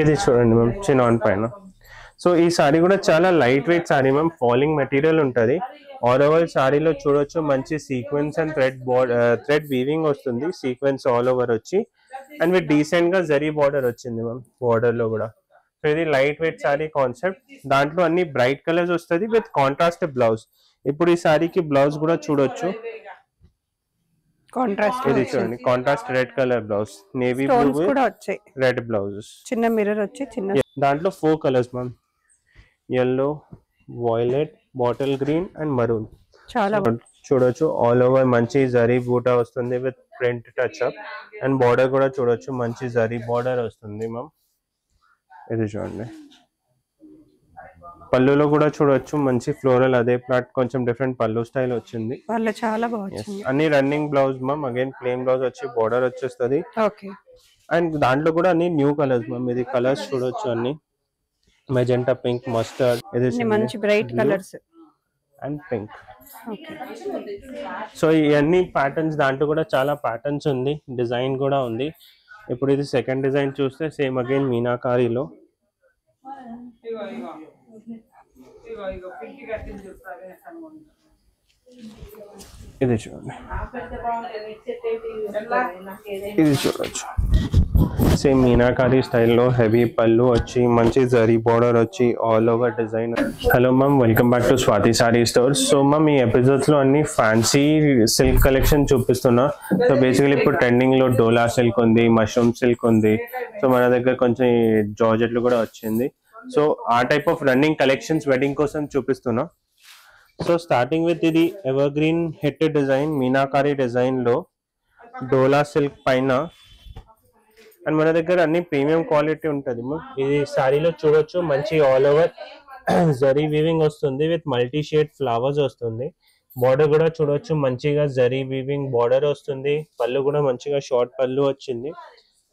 ఇది చూడండి ma'am chinon పైన. సో ఈ సారీ కూడా చాలా light weight sorry ma'am, falling material ఉంటుంది. ఆల్ ఓవర్ సారీలో చూడొచ్చు మంచి సీక్వెన్స్ అండ్ థ్రెడ్ వీవింగ్ వస్తుంది, సీక్వెన్స్ ఆల్ ఓవర్ వచ్చి అండ్ విత్ డీసెంట్ గా జరీ బార్డర్ వచ్చింది మ్యామ్ బార్డర్ లో కూడా. సో ఇది లైట్ వెయిట్ సారీ కాన్సెప్ట్, దాంట్లో అన్ని బ్రైట్ కలర్స్ వస్తుంది విత్ కాంట్రాస్ట్ బ్లౌజ్. ఇప్పుడు ఈ సారీకి బ్లౌజ్ కూడా చూడొచ్చు, కాంట్రాస్ట్ ఇది చూడండి contrast red colour blouse, navy blue కూడా వచ్చాయి, రెడ్ బ్లౌజెస్, చిన్న మిర్రర్ వచ్చి చిన్న. దాంట్లో 4 colours ma'am, yellow, violet, bottle green and maroon. చాలా చూడొచ్చు ఆల్ ఓవర్ మంచి జరీ బూటా వస్తుంది with print touch up and border కూడా చూడొచ్చు మంచి జరీ బార్డర్ వస్తుంది మ్యామ్. ఇది చూడండి పళ్ళులో కూడా చూడొచ్చు మంచి ఫ్లోరల్ అదే ప్లాట్ కొంచెం డిఫరెంట్ పళ్ళు స్టైల్ వచ్చింది. వాళ్ళ చాలా బాగుంది. అన్ని running blouse ma'am, again plain blouse వచ్చి బార్డర్ వచ్చేస్తుంది. ఓకే అండ్ దాంట్లో కూడా అన్ని న్యూ కలర్స్ మ్యామ్, ఇది కలర్స్ చూడొచ్చు అన్ని మెజెంటా, పింక్, మస్టర్డ్, ఇది మంచి bright colours and pink. So ఇవన్నీ ప్యాటర్న్స్, దాంట్లో కూడా చాలా ప్యాటర్న్స్ ఉంది, డిజైన్ కూడా ఉంది. ఇప్పుడు ఇది సెకండ్ డిజైన్ చూస్తే సేమ్ అగైన్ మీనాకారీలో. ఇది చూడండి, ఇది చూడొచ్చు సేమ్ మీనాకారీ స్టైల్లో హెవీ పళ్ళు వచ్చి మంచి జరీ బార్డర్ వచ్చి all over design. Hello ma'am, welcome back to Swathi Saree stores. So ma'am ఈ ఎపిసోడ్స్ లో అన్ని ఫ్యాన్సీ సిల్క్ కలెక్షన్ చూపిస్తున్నా. సో బేసికలీ ఇప్పుడు ట్రెండింగ్ లో డోలా సిల్క్ ఉంది, మష్రూమ్ సిల్క్ ఉంది, సో మన దగ్గర కొంచెం జార్జెట్లు కూడా వచ్చింది. సో ఆ type of running collections wedding కోసం చూపిస్తున్నా. సో స్టార్టింగ్ విత్ ఇది ever green hit design, meenakari design లో డోలా సిల్క్ పైన అండ్ మన దగ్గర అన్ని ప్రీమియం క్వాలిటీ ఉంటుంది. ఇది సారీలో చూడొచ్చు మంచి ఆల్ ఓవర్ జరీ వీవింగ్ వస్తుంది విత్ మల్టీ షేడ్ ఫ్లవర్స్ వస్తుంది. బార్డర్ కూడా చూడొచ్చు మంచిగా జరీ వీవింగ్ బార్డర్ వస్తుంది, పళ్ళు కూడా మంచిగా షార్ట్ పళ్ళు వచ్చింది.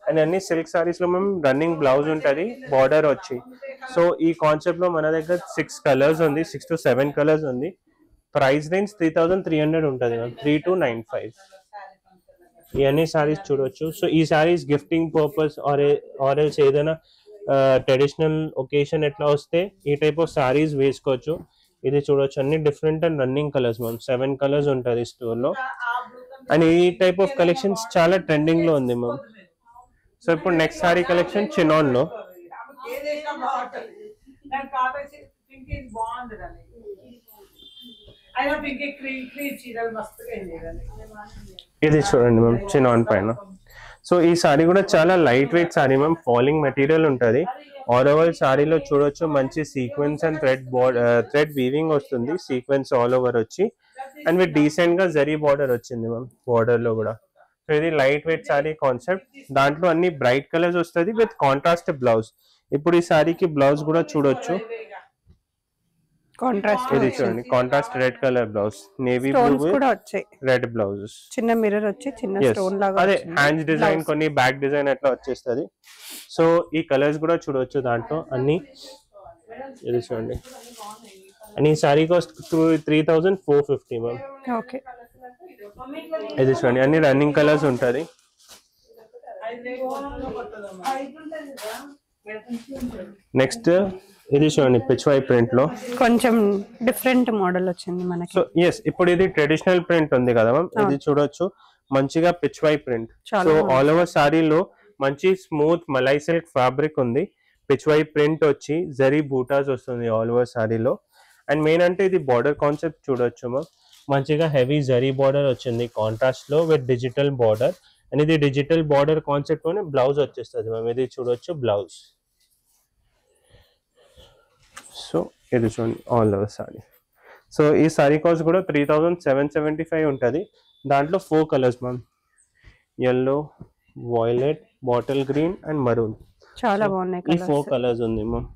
అండ్ అన్ని సిల్క్ సారీస్ లో మేము రన్నింగ్ బ్లౌజ్ ఉంటుంది, బార్డర్ వచ్చి. సో ఈ కాన్సెప్ట్ లో మన దగ్గర 6 కలర్స్ ఉంది, 6 to 7 కలర్స్ ఉంది. ప్రైస్ రేంజ్ 3300 ఉంటుంది మ్యామ్, 3295. ఇవన్నీ సారీస్ చూడొచ్చు. సో ఈ saris gifting purpose or else ఏదైనా ట్రెడిషనల్ ఒకేషన్ ఎట్లా వస్తే ఈ టైప్ ఆఫ్ సారీస్ వేసుకోవచ్చు. ఇది చూడొచ్చు అన్ని different and running colours ma'am, 7 colours ఉంటుంది స్టోర్ లో. అండ్ ఈ టైప్ ఆఫ్ కలెక్షన్స్ చాలా ట్రెండింగ్ లో ఉంది మ్యామ్. సో ఇప్పుడు నెక్స్ట్ సారీ కలెక్షన్ చినాన్ లో. ఇది చూడండి మ్యామ్ చినాన్ పైన. సో ఈ సారీ కూడా చాలా light weight sorry ma'am, falling material ఉంటుంది. ఆల్ ఓవర్ సారీలో చూడొచ్చు మంచి సీక్వెన్స్ అండ్ థ్రెడ్ వీవింగ్ వస్తుంది, సీక్వెన్స్ ఆల్ ఓవర్ వచ్చి అండ్ విత్ డీసెంట్ గా జరీ బార్డర్ వచ్చింది మ్యామ్ బార్డర్ లో కూడా. సో ఇది లైట్ వెయిట్ సారీ కాన్సెప్ట్, దాంట్లో అన్ని బ్రైట్ కలర్స్ వస్తుంది విత్ కాంట్రాస్ట్ బ్లౌజ్. ఇప్పుడు ఈ సారీకి బ్లౌజ్ కూడా చూడొచ్చు, కాంట్రాస్ట్, ఇది చూడండి contrast red colour blouse, navy blue కూడా వచ్చాయి, రెడ్ బ్లౌజెస్, చిన్న మిర్రర్ వచ్చి చిన్న స్టోన్ లాగా, అదే హ్యాండ్స్ డిజైన్ కొన్ని బ్యాక్ డిజైన్ అట్లా వచ్చేస్తుంది. సో ఈ కలర్స్ కూడా చూడొచ్చు దాంట్లో అన్ని. ఇది చూడండి అండ్ ఈ సారీ కాస్ట్ 3450 మ్యామ్. ఓకే ఇది చూడండి అన్ని రన్నింగ్ కలర్స్ ఉంటుంది. నెక్స్ట్ ఇది చూడండి పిచ్వై ప్రింట్ లో కొంచెం డిఫరెంట్ మోడల్ వచ్చింది మనకి. సో ఎస్, ఇప్పుడు ఇది ట్రెడిషనల్ ప్రింట్ ఉంది కదా మ్యామ్, ఇది చూడొచ్చు మంచిగా pichwai print. So all over సారీలో మంచి స్మూత్ మలై సిల్క్ ఫ్యాబ్రిక్ ఉంది, పిచ్వై ప్రింట్ వచ్చి జరీ బూటాస్ వస్తుంది ఆల్ ఓవర్ సారీలో. అండ్ మెయిన్ అంటే ఇది బార్డర్ కాన్సెప్ట్ చూడొచ్చు మ్యామ్, మంచిగా హెవీ జరీ బార్డర్ వచ్చింది కాంట్రాస్ట్ లో విత్ డిజిటల్ బార్డర్. అండ్ ఇది డిజిటల్ బార్డర్ కాన్సెప్ట్ లోనే బ్లౌజ్ వచ్చేస్తుంది మ్యామ్, ఇది చూడొచ్చు బ్లౌజ్. సో ఇది చూడండి ఆల్ ఓవర్ సారీ. సో ఈ సారీ కాస్ట్ కూడా 3775 ఉంటుంది. దాంట్లో 4 colours ma'am, yellow, violet, bottle green and maroon. చాలా బాగున్నాయి ఈ 4 కలర్స్ ఉంది మ్యామ్.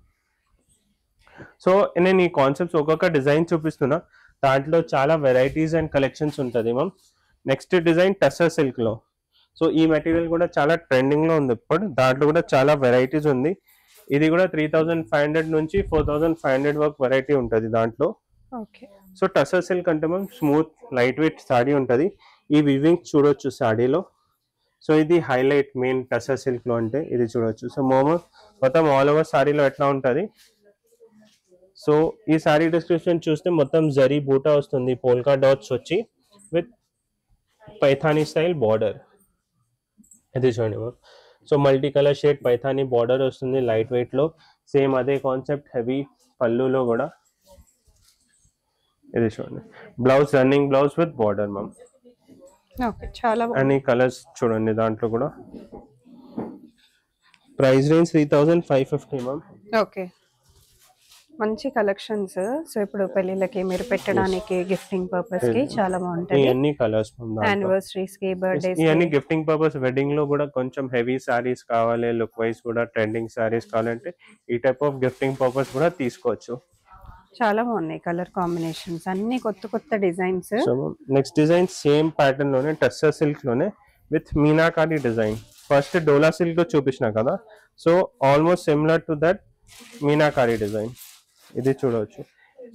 సో నేను ఈ కాన్సెప్ట్స్ ఒక్కొక్క డిజైన్ చూపిస్తున్నా, దాంట్లో చాలా వెరైటీస్ అండ్ కలెక్షన్స్ ఉంటుంది ma'am. Next design tussar silk లో. సో ఈ మెటీరియల్ కూడా చాలా ట్రెండింగ్ లో ఉంది ఇప్పుడు, దాంట్లో కూడా చాలా వెరైటీస్ ఉంది. ఇది కూడా 3500 నుంచి 4500 వరకు వెరైటీ ఉంటుంది దాంట్లో. సో టస్సర్ సిల్క్ అంటే ma'am smooth light weight sorry ఉంటుంది. ఈ వివింగ్ చూడొచ్చు సాడీలో, సో ఇది హైలైట్ మెయిన్ టసర్ సిల్క్ లో అంటే ఇది చూడొచ్చు. సో మొత్తం ఆల్ ఓవర్ సారీలో ఎట్లా ఉంటుంది. సో ఈ సారీ డిస్క్రిప్షన్ చూస్తే మొత్తం జరీ బూటా వస్తుంది, పోల్కా డాట్స్ వచ్చి విత్ పైథానీ స్టైల్ బార్డర్. ఇది చూడండి ma'am. So multi colour shade Paithani border వస్తుంది లైట్ వెయిట్ లో. సేమ్ అదే కాన్సెప్ట్ హెవీ పళ్ళులో కూడా. ఇది చూడండి blouse, running blouse with border ma'am. Okay, చాలా అండ్ ఈ కలర్స్ చూడండి దాంట్లో కూడా. Price range 3550 ma'am. ఓకే, మంచి కలెక్షన్స్. సో ఇప్పుడు పెళ్ళిళ్ళకి మీరు పెట్టడానికి గిఫ్టింగ్ పర్పస్ కి చాలా బాగుంటాయి. ఇవన్నీ కలర్స్ యానివర్సరీస్ కి, బర్త్డేస్ ఇవన్నీ గిఫ్టింగ్ పర్పస్. వెడ్డింగ్ లో కూడా కొంచెం హెవీ సారీస్ కావాలి, లుక్ వైజ్ కూడా ట్రెండింగ్ సారీస్ కావాలంటే ఈ టైప్ ఆఫ్ గిఫ్టింగ్ పర్పస్ కూడా తీసుకోవచ్చు. చాలా బాగున్నాయి కలర్ కాంబినేషన్స్, అన్ని కొత్త కొత్త designs. So next design same pattern లోనే టస్సర్ సిల్క్ లోనే with meenakari design. First dola silk లో చూపించిన కదా, so almost similar to that meenakari design. ఇది చూడవచ్చు.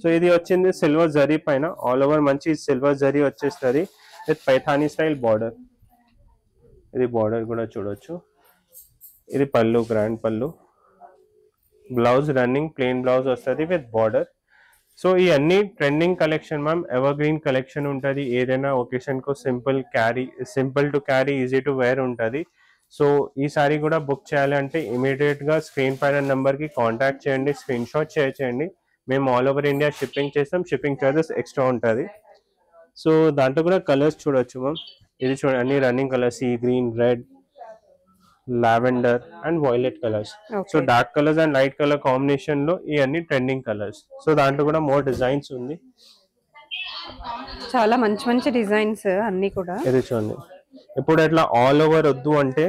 సో ఇది వచ్చింది సిల్వర్ జరీ పైన, ఆల్ ఓవర్ మంచి సిల్వర్ జరీ వచ్చేస్తుంది విత్ పైథానీ స్టైల్ బార్డర్. ఇది బార్డర్ కూడా చూడవచ్చు. ఇది పళ్ళు, గ్రాండ్ పళ్ళు. బ్లౌజ్ రన్నింగ్ ప్లెయిన్ బ్లౌజ్ వస్తుంది విత్ బార్డర్. సో ఈ అన్ని trending collection ma'am, ever green collection ఉంటుంది. ఏదైనా ఒకేషన్ కు simple to carry, easy to wear ఉంటుంది. సో ఈ సారీ కూడా బుక్ చేయాలంటే ఇమీడియట్ గా స్క్రీన్ పైన నెంబర్ కి కాంటాక్ట్ చేయండి, స్క్రీన్ షాట్ చేయండి. మేము ఆల్ ఓవర్ ఇండియా షిప్పింగ్ చేస్తాం, షిప్పింగ్ చార్జెస్ ఎక్స్ట్రా ఉంటుంది. సో దాంట్లో కూడా కలర్స్ చూడొచ్చు మ్యామ్. ఇది చూడండి అన్ని రన్నింగ్ కలర్స్, ఈ green, red, lavender and violet colours. So dark colours and light colour combination లో ఈ అన్ని ట్రెండింగ్ కలర్స్. సో దాంట్లో కూడా మోర్ డిజైన్స్ ఉంది, చాలా మంచి మంచి డిజైన్స్ అన్ని కూడా. ఇది చూడండి. ఇప్పుడు ఎట్లా ఆల్ ఓవర్ వద్దు అంటే,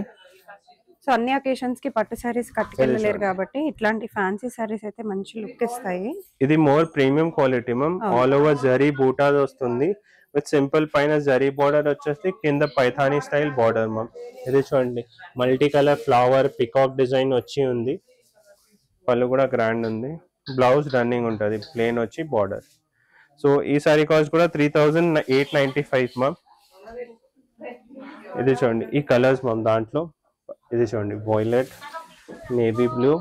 సో అన్ని అకేషన్స్ కి పట్టు సారీస్ కట్టుకెళ్ళలేరు కాబట్టి ఇట్లాంటి ఫ్యాన్సీ సారీస్ అయితే మంచి లుక్ ఇస్తాయి. ఇది more premium quality ma'am. All over zari buttas వస్తుంది విత్ సింపుల్ పైన జరీ బార్డర్ వచ్చేసి, కింద పైథానీ స్టైల్ బార్డర్ మ్యామ్. ఇది చూడండి multi colour flower peacock design వచ్చి ఉంది. పళ్ళు కూడా గ్రాండ్ ఉంది. బ్లౌజ్ రన్నింగ్ ఉంటుంది, ప్లేన్ వచ్చి బార్డర్. సో ఈ సారీ కాస్ట్ కూడా 3895 మ్యామ్. ఇది చూడండి ఈ కలర్స్ మ్యామ్ దాంట్లో. ఇది చూడండి వైలెట్, నేవీ బ్లూ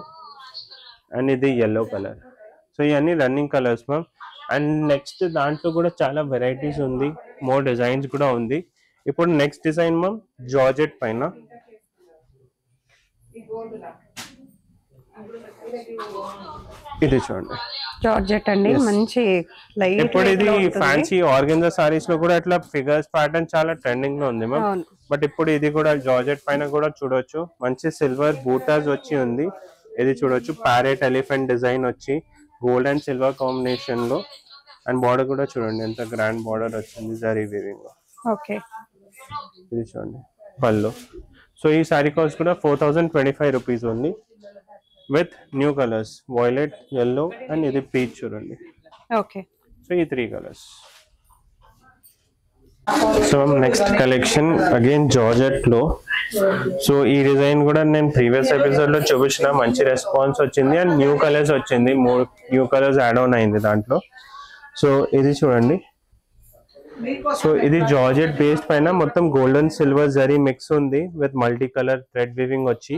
అండ్ ఇది yellow కలర్. సో ఇవన్నీ running colours ma'am. And next దాంట్లో కూడా చాలా వెరైటీస్ ఉంది, మోర్ డిజైన్స్ కూడా ఉంది. ఇప్పుడు నెక్స్ట్ డిజైన్ మ్యామ్ జార్జెట్ పైన. ఇది చూడండి జార్జెట్ అండి, మంచి లైట్. ఇప్పుడు ఇది ఫ్యాన్సీ ఆర్గెన్జా సారీస్ లో కూడా ఇట్లా ఫిగర్స్ ప్యాటర్న్ చాలా ట్రెండింగ్ లో ఉంది మ్యామ్. బట్ ఇప్పుడు ఇది కూడా జార్జెట్ పైన కూడా చూడొచ్చు, మంచి సిల్వర్ బూటాస్ వచ్చి ఉంది. ఇది చూడొచ్చు ప్యారెట్ ఎలిఫెంట్ డిజైన్ వచ్చి గోల్డ్ అండ్ సిల్వర్ కాంబినేషన్ లో. అండ్ బార్డర్ కూడా చూడండి ఎంత గ్రాండ్ బార్డర్ వచ్చింది జరీ వీవింగ్ లో. ఓకే, ఇది చూడండి పళ్ళు. సో ఈ సారీ కాస్ట్ కూడా 4025 రూపీస్ ఉంది with new colours violet, yellow and ఇది పీచ్ చూడండి. ఓకే, సో ఈ 3 colours. So next collection again georgette లో. సో ఈ డిజైన్ కూడా నేను ప్రీవియస్ ఎపిసోడ్ లో చూపించిన, మంచి రెస్పాన్స్ వచ్చింది అండ్ న్యూ కలర్స్ వచ్చింది, 3 న్యూ కలర్స్ యాడ్ ఆన్ అయింది దాంట్లో. సో ఇది చూడండి. సో ఇది జార్జెట్ బేస్డ్ పైన మొత్తం గోల్డెన్ సిల్వర్ జరీ మిక్స్ ఉంది with multi colour thread weaving వచ్చి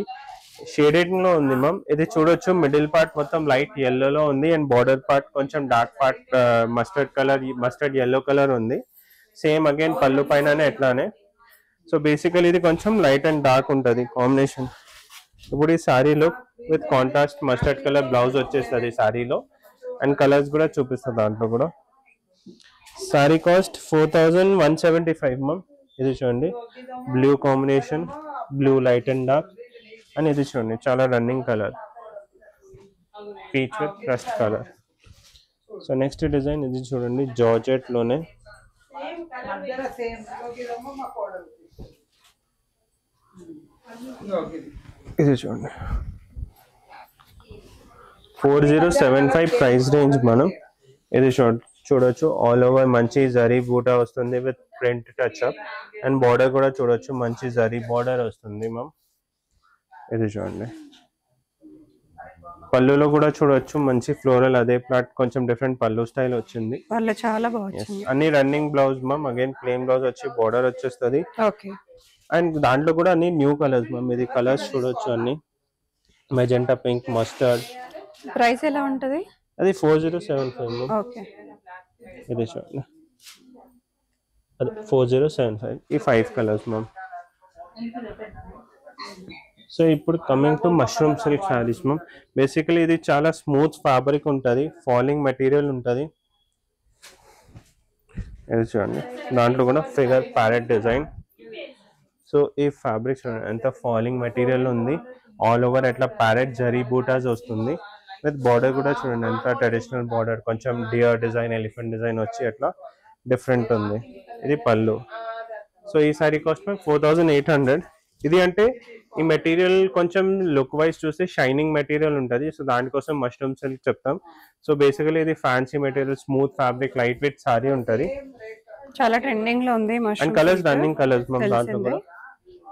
షేడెడ్ లో ఉంది మ్యామ్. ఇది చూడొచ్చు మిడిల్ పార్ట్ మొత్తం లైట్ yellow లో ఉంది అండ్ బార్డర్ పార్ట్ కొంచెం dark part mustard yellow colour ఉంది. సేమ్ అగైన్ పళ్ళు పైననే ఎట్లానే. సో బేసికలీ ఇది కొంచెం లైట్ అండ్ డార్క్ ఉంటుంది కాంబినేషన్. ఇప్పుడు ఈ సారీలో with contrast mustard colour blouse వచ్చేస్తుంది సారీలో అండ్ కలర్స్ కూడా చూపిస్తుంది దాంట్లో కూడా. Sari cost 4175 ma'am. ఇది చూడండి blue combination, blue light and dark and ఇది చూడండి చాలా running colour peach with rust colour. So next design ఇది చూడండి జార్జెట్ లోనే. ఇది చూడండి 4075 ప్రైస్ రేంజ్ మనం. ఇది చూడొచ్చు ఆల్ ఓవర్ మంచి జరీ బూటా వస్తుంది with print touch up and border కూడా చూడొచ్చు మంచి జరీ బార్డర్ వస్తుంది మ్యామ్. ఇది చూడండి పళ్ళులో కూడా చూడొచ్చు మంచి ఫ్లోరల్ అదే ప్లాట్ కొంచెం డిఫరెంట్ పళ్ళు స్టైల్ వచ్చింది. చాలా బాగుంది. అన్ని running blouse ma'am. Again plain blouse వచ్చి బార్డర్ వచ్చేస్తుంది. ఓకే, అండ్ దాంట్లో కూడా అన్ని న్యూ కలర్స్ మ్యామ్. ఇది కలర్స్ చూడొచ్చు అన్ని. Magenta pink, mustard. ప్రైస్ ఎలా ఉంటది? అది 4075 మ్యామ్. ఓకే. ఇది చూడండి, అది 4075. ఈ 5 కలర్స్ మ్యామ్. సో ఇప్పుడు coming to mushroom silk saris ma'am. Basically ఇది చాలా స్మూత్ ఫ్యాబ్రిక్ ఉంటుంది, ఫాలింగ్ మెటీరియల్ ఉంటుంది. ఇది చూడండి, దాంట్లో కూడా ఫిగర్ ప్యారెట్ డిజైన్. సో ఈ ఫ్యాబ్రిక్ చూడండి ఎంత ఫాలింగ్ మెటీరియల్ ఉంది. ఆల్ ఓవర్ ఎట్లా ప్యారెట్ జరీ బూటాస్ వస్తుంది. విత్ బార్డర్ కూడా చూడండి ఎంత ట్రెడిషనల్ బార్డర్, కొంచెం డియర్ డిజైన్, ఎలిఫెంట్ డిజైన్ వచ్చి అట్లా డిఫరెంట్ ఉంది. ఇది పళ్ళు. సో ఈ సారీ కాస్ట్ మ్యామ్ 4800. ఇది అంటే ఈ మెటీరియల్ కొంచెం లుక్ వైజ్ చూస్తే షైనింగ్ మెటీరియల్ ఉంటుంది. సో దానికోసం మష్రూమ్ సిల్క్ చెప్తాం. సో బేసికలీ ఇది fancy material, smooth fabric, light weight sorry ఉంటుంది. చాలా ట్రెండింగ్ లో ఉంది and colours running colours ma'am. దాంట్లో కూడా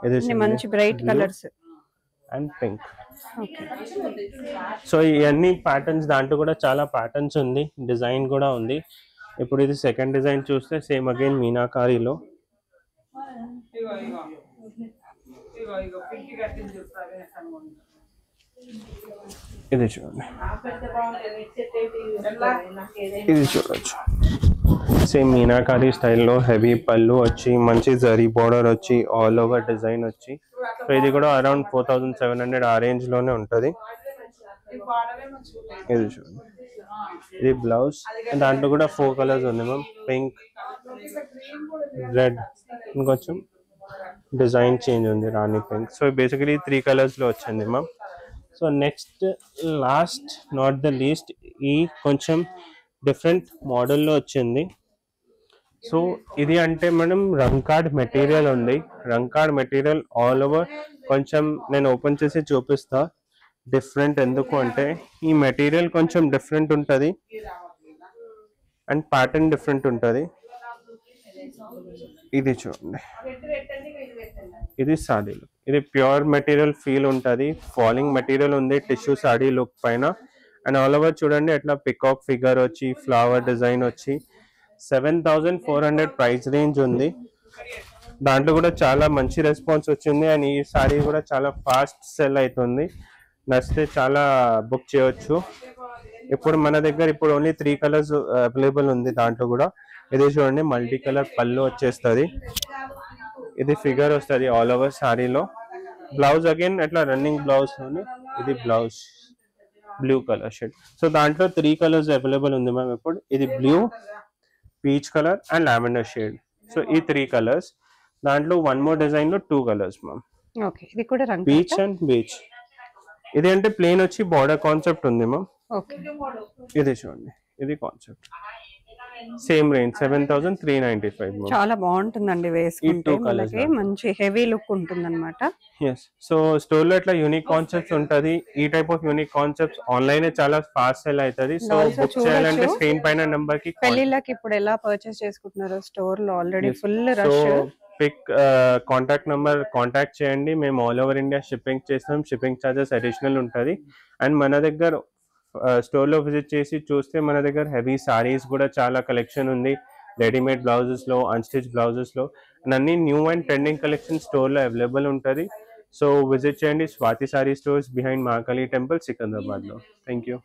ఇది మంచి bright colours and pink. So ఇవన్నీ ప్యాటర్న్స్, దాంట్లో కూడా చాలా ప్యాటర్న్స్ ఉంది, డిజైన్ కూడా ఉంది. ఇప్పుడు ఇది సెకండ్ డిజైన్ చూస్తే సేమ్ అగైన్ మీనాకారీలో. ఇది చూడండి, ఇది చూడొచ్చు. సేమ్ మీనాకారీ స్టైల్లో హెవీ పళ్ళు వచ్చి, మంచి జరీ బోర్డర్ వచ్చి, ఆల్ ఓవర్ డిజైన్ వచ్చి. సో ఇది కూడా అరౌండ్ 4700 ఆ రేంజ్ లోనే ఉంటుంది. ఇది చూడండి, ఇది బ్లౌజ్. దాంట్లో కూడా 4 కలర్స్ ఉంది మ్యామ్. పింక్, రెడ్, ఇంకొంచెం డిజైన్ చేంజ్ ఉంది, రాణి పింక్. సో బేసికలీ 3 కలర్స్ లో వచ్చింది ma'am. So next last not the least, ఈ కొంచెం డిఫరెంట్ మోడల్లో వచ్చింది. సో ఇది అంటే మనం రంకాడ్ మెటీరియల్ ఉంది. రంకాడ్ మెటీరియల్ ఆల్ ఓవర్. కొంచెం నేను ఓపెన్ చేసి చూపిస్తా. డిఫరెంట్ ఎందుకు అంటే ఈ మెటీరియల్ కొంచెం డిఫరెంట్ ఉంటుంది అండ్ ప్యాటర్న్ డిఫరెంట్ ఉంటుంది. ఇది చూడండి, ఇది సాడీ లుక్. ఇది ప్యూర్ మెటీరియల్ ఫీల్ ఉంటుంది, ఫాలింగ్ మెటీరియల్ ఉంది టిష్యూ సాడీ లుక్ పైన. అండ్ ఆల్ ఓవర్ చూడండి ఎట్లా పికాక్ ఫిగర్ వచ్చి, ఫ్లవర్ డిజైన్ వచ్చి. 7400 ప్రైస్ రేంజ్ ఉంది. దాంట్లో కూడా చాలా మంచి రెస్పాన్స్ వచ్చింది. అండ్ ఈ సారీ కూడా చాలా ఫాస్ట్ సెల్ అవుతుంది. నచ్చితే చాలా బుక్ చేయొచ్చు. ఇప్పుడు మన దగ్గర ఇప్పుడు ఓన్లీ 3 కలర్స్ అవైలబుల్ ఉంది. దాంట్లో కూడా ఇది చూడండి, మల్టీ కలర్ పళ్ళు వచ్చేస్తుంది. ఇది ఫిగర్ వస్తుంది ఆల్ ఓవర్ సారీలో. బ్లౌజ్ అగైన్ అట్లా రన్నింగ్ బ్లౌజ్ లోని. ఇది blouse blue colour shade. So దాంట్లో 3 కలర్స్ అవైలబుల్ ఉంది మ్యామ్ ఇప్పుడు. ఇది blue, peach colour and lavender shade. So ఈ 3 కలర్స్. దాంట్లో వన్ మోర్ డిజైన్ లో 2 కలర్స్ మ్యామ్. ఓకే, ఇది కూడా రంగు పీచ్ అండ్ బీచ్. ఇది అంటే ప్లేన్ వచ్చి బార్డర్ కాన్సెప్ట్ ఉంది మ్యామ్. ఓకే, ఇది చూడండి, ఇది కాన్సెప్ట్. Same range 7395 ma'am. చాలా బాగుంటుందండి వేసుకుంటే. మనకి మంచి హెవీ లుక్ ఉంటుంది అనమాట. ఎస్. సో స్టోర్ లో ఇట్లా యూనిక్ కాన్సెప్ట్స్ ఉంటది. ఈ type of unique concepts online చాలా ఫాస్ట్ సెల్ అవుతుంది. సో బుక్ చేయాలంటే స్క్రీన్ పైన నెంబర్ కి. పెళ్లిళ్ళకి ఇప్పుడు ఎలా పర్చేస్ చేసుకుంటున్నారు? స్టోర్ లో already full rush. Pick contact number contact చేయండి. మేము ఆల్ ఓవర్ ఇండియా షిప్పింగ్ చేస్తాం. షిప్పింగ్ ఛార్జెస్ అడిషనల్ ఉంటుంది. అండ్ మన దగ్గర స్టోర్ లో విజిట్ చేసి చూస్తే మన దగ్గర హెవీ సారీస్ కూడా చాలా కలెక్షన్ ఉంది. రెడీమేడ్ బ్లౌజెస్ లో, అన్స్టిచ్ బ్లౌజెస్ లో, అండ్ అన్ని new and trending collection store లో అవైలబుల్ ఉంటుంది. సో విజిట్ చేయండి Swathi Saree stores behind Mahakali temple, Secunderabad లో. Thank you.